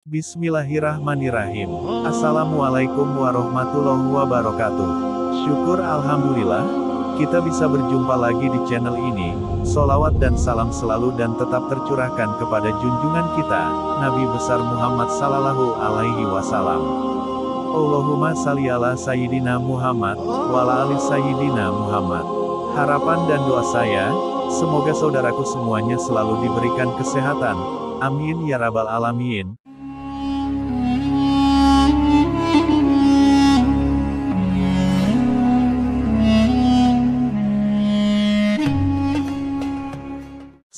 Bismillahirrahmanirrahim. Assalamualaikum warahmatullahi wabarakatuh. Syukur alhamdulillah, kita bisa berjumpa lagi di channel ini. Sholawat dan salam selalu dan tetap tercurahkan kepada junjungan kita, Nabi besar Muhammad sallallahu alaihi wasallam. Allahumma shalli ala Sayyidina Muhammad, wa ala ali Sayyidina Muhammad. Harapan dan doa saya, semoga saudaraku semuanya selalu diberikan kesehatan. Amin ya rabbal alamin.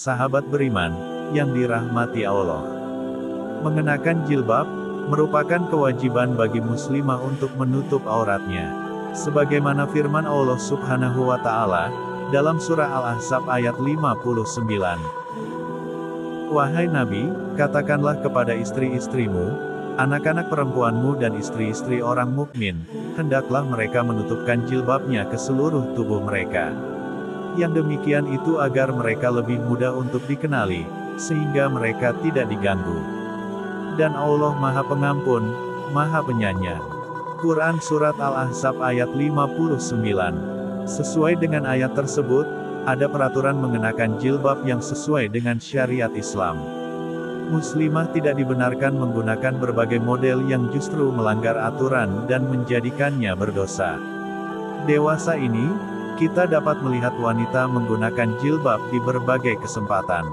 Sahabat beriman, yang dirahmati Allah. Mengenakan jilbab, merupakan kewajiban bagi muslimah untuk menutup auratnya. Sebagaimana firman Allah subhanahu wa ta'ala, dalam surah Al-Ahzab ayat 59. Wahai Nabi, katakanlah kepada istri-istrimu, anak-anak perempuanmu dan istri-istri orang mukmin, hendaklah mereka menutupkan jilbabnya ke seluruh tubuh mereka. Yang demikian itu agar mereka lebih mudah untuk dikenali, sehingga mereka tidak diganggu. Dan Allah Maha Pengampun, Maha Penyayang. Quran Surat Al-Ahzab ayat 59. Sesuai dengan ayat tersebut, ada peraturan mengenakan jilbab yang sesuai dengan syariat Islam. Muslimah tidak dibenarkan menggunakan berbagai model yang justru melanggar aturan dan menjadikannya berdosa. Dewasa ini, kita dapat melihat wanita menggunakan jilbab di berbagai kesempatan.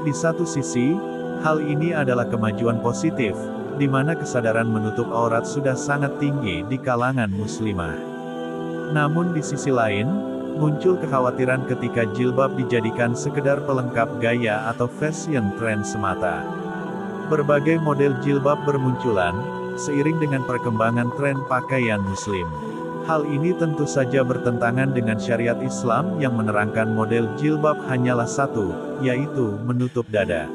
Di satu sisi, hal ini adalah kemajuan positif, di mana kesadaran menutup aurat sudah sangat tinggi di kalangan muslimah. Namun di sisi lain, muncul kekhawatiran ketika jilbab dijadikan sekedar pelengkap gaya atau fashion trend semata. Berbagai model jilbab bermunculan, seiring dengan perkembangan tren pakaian muslim. Hal ini tentu saja bertentangan dengan syariat Islam yang menerangkan model jilbab hanyalah satu, yaitu menutup dada.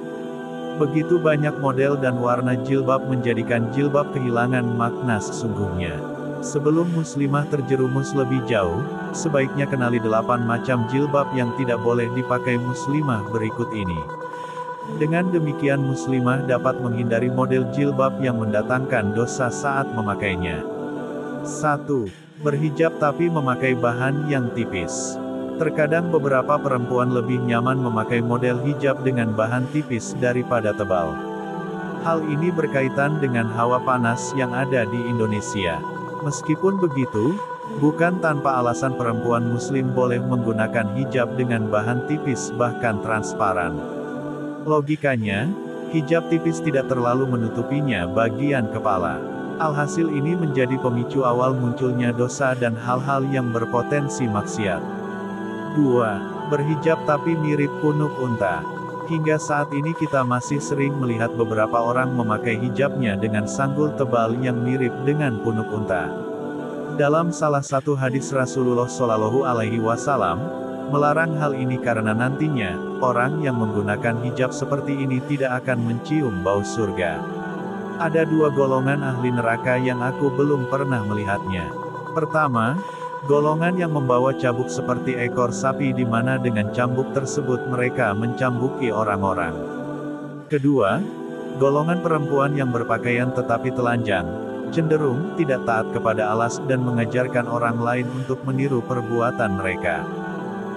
Begitu banyak model dan warna jilbab menjadikan jilbab kehilangan makna sesungguhnya. Sebelum muslimah terjerumus lebih jauh, sebaiknya kenali 8 macam jilbab yang tidak boleh dipakai muslimah berikut ini. Dengan demikian muslimah dapat menghindari model jilbab yang mendatangkan dosa saat memakainya. 1. Berhijab tapi memakai bahan yang tipis. Terkadang beberapa perempuan lebih nyaman memakai model hijab dengan bahan tipis daripada tebal. Hal ini berkaitan dengan hawa panas yang ada di Indonesia. Meskipun begitu, bukan tanpa alasan perempuan muslim boleh menggunakan hijab dengan bahan tipis bahkan transparan. Logikanya, hijab tipis tidak terlalu menutupinya bagian kepala. Alhasil ini menjadi pemicu awal munculnya dosa dan hal-hal yang berpotensi maksiat. 2. Berhijab tapi mirip punuk unta. Hingga saat ini kita masih sering melihat beberapa orang memakai hijabnya dengan sanggul tebal yang mirip dengan punuk unta. Dalam salah satu hadis Rasulullah Shallallahu Alaihi Wasallam, melarang hal ini karena nantinya, orang yang menggunakan hijab seperti ini tidak akan mencium bau surga. Ada 2 golongan ahli neraka yang aku belum pernah melihatnya. Pertama, golongan yang membawa cambuk seperti ekor sapi di mana dengan cambuk tersebut mereka mencambuki orang-orang. Kedua, golongan perempuan yang berpakaian tetapi telanjang, cenderung tidak taat kepada Allah dan mengajarkan orang lain untuk meniru perbuatan mereka.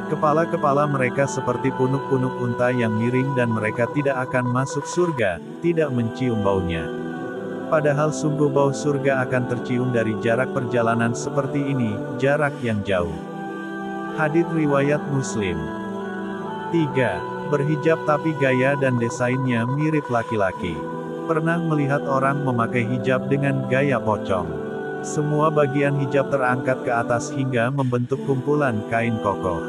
Kepala-kepala mereka seperti punuk-punuk unta yang miring dan mereka tidak akan masuk surga, tidak mencium baunya. Padahal sungguh bau surga akan tercium dari jarak perjalanan seperti ini, jarak yang jauh. Hadits riwayat Muslim. 3. Berhijab tapi gaya dan desainnya mirip laki-laki. Pernah melihat orang memakai hijab dengan gaya pocong. Semua bagian hijab terangkat ke atas hingga membentuk kumpulan kain kokoh.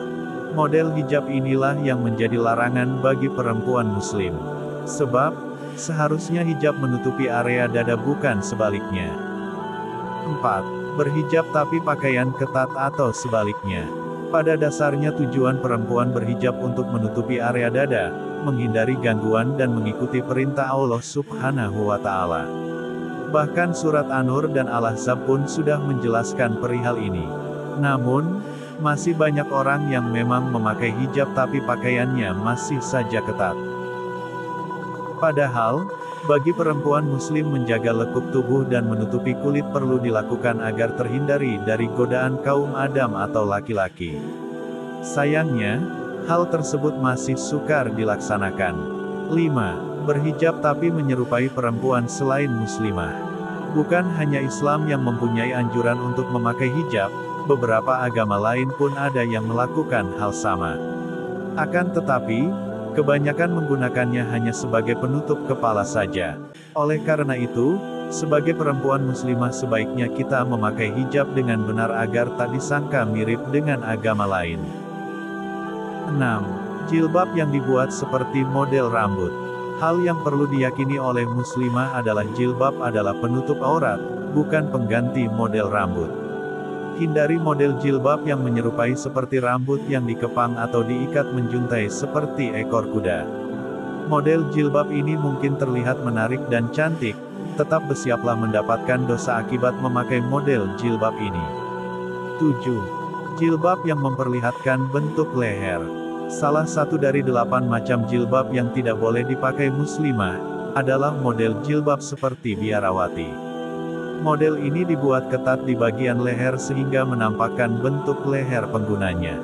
Model hijab inilah yang menjadi larangan bagi perempuan muslim. Sebab, seharusnya hijab menutupi area dada bukan sebaliknya. 4. Berhijab tapi pakaian ketat atau sebaliknya. Pada dasarnya tujuan perempuan berhijab untuk menutupi area dada, menghindari gangguan dan mengikuti perintah Allah subhanahu wa ta'ala. Bahkan surat An-Nur dan Al-Ahzab pun sudah menjelaskan perihal ini. Namun, masih banyak orang yang memang memakai hijab tapi pakaiannya masih saja ketat. Padahal, Bagi perempuan muslim menjaga lekuk tubuh dan menutupi kulit perlu dilakukan agar terhindari dari godaan kaum Adam atau laki-laki. Sayangnya, hal tersebut masih sukar dilaksanakan. 5. Berhijab tapi menyerupai perempuan selain muslimah. Bukan hanya Islam yang mempunyai anjuran untuk memakai hijab, beberapa agama lain pun ada yang melakukan hal sama. Akan tetapi, kebanyakan menggunakannya hanya sebagai penutup kepala saja. Oleh karena itu, sebagai perempuan muslimah sebaiknya kita memakai hijab dengan benar agar tak disangka mirip dengan agama lain. 6. Jilbab yang dibuat seperti model rambut. Hal yang perlu diyakini oleh muslimah adalah jilbab adalah penutup aurat, bukan pengganti model rambut. Hindari model jilbab yang menyerupai seperti rambut yang dikepang atau diikat menjuntai seperti ekor kuda. Model jilbab ini mungkin terlihat menarik dan cantik, tetap bersiaplah mendapatkan dosa akibat memakai model jilbab ini. 7. Jilbab yang memperlihatkan bentuk leher. Salah satu dari 8 macam jilbab yang tidak boleh dipakai muslimah, adalah model jilbab seperti biarawati. Model ini dibuat ketat di bagian leher sehingga menampakkan bentuk leher penggunanya.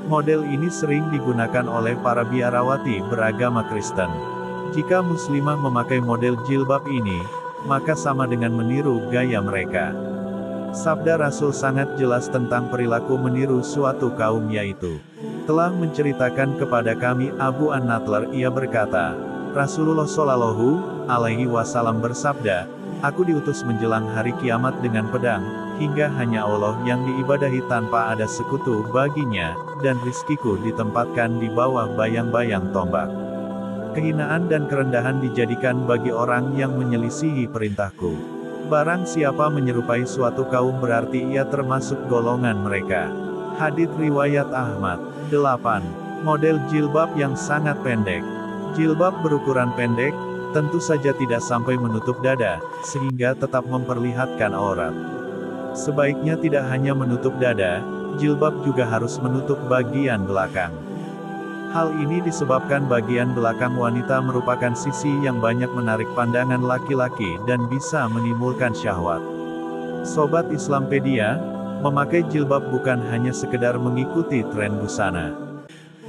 Model ini sering digunakan oleh para biarawati beragama Kristen. Jika muslimah memakai model jilbab ini, maka sama dengan meniru gaya mereka. Sabda Rasul sangat jelas tentang perilaku meniru suatu kaum yaitu, telah menceritakan kepada kami Abu An-Nadlar, ia berkata, Rasulullah Shallallahu alaihi wasallam bersabda, aku diutus menjelang hari kiamat dengan pedang, hingga hanya Allah yang diibadahi tanpa ada sekutu baginya, dan rizkiku ditempatkan di bawah bayang-bayang tombak. Kehinaan dan kerendahan dijadikan bagi orang yang menyelisihi perintahku. Barang siapa menyerupai suatu kaum berarti ia termasuk golongan mereka. Hadits riwayat Ahmad. 8. Model jilbab yang sangat pendek. Jilbab berukuran pendek, tentu saja tidak sampai menutup dada, sehingga tetap memperlihatkan aurat. Sebaiknya tidak hanya menutup dada, jilbab juga harus menutup bagian belakang. Hal ini disebabkan bagian belakang wanita merupakan sisi yang banyak menarik pandangan laki-laki dan bisa menimbulkan syahwat. Sobat Islampedia, memakai jilbab bukan hanya sekedar mengikuti tren busana.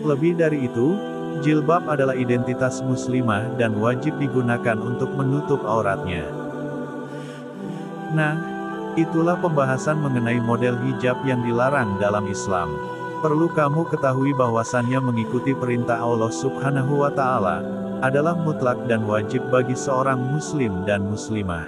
Lebih dari itu, jilbab adalah identitas muslimah dan wajib digunakan untuk menutup auratnya. Nah, itulah pembahasan mengenai model hijab yang dilarang dalam Islam. Perlu kamu ketahui bahwasannya mengikuti perintah Allah Subhanahu wa Ta'ala adalah mutlak dan wajib bagi seorang muslim dan muslimah.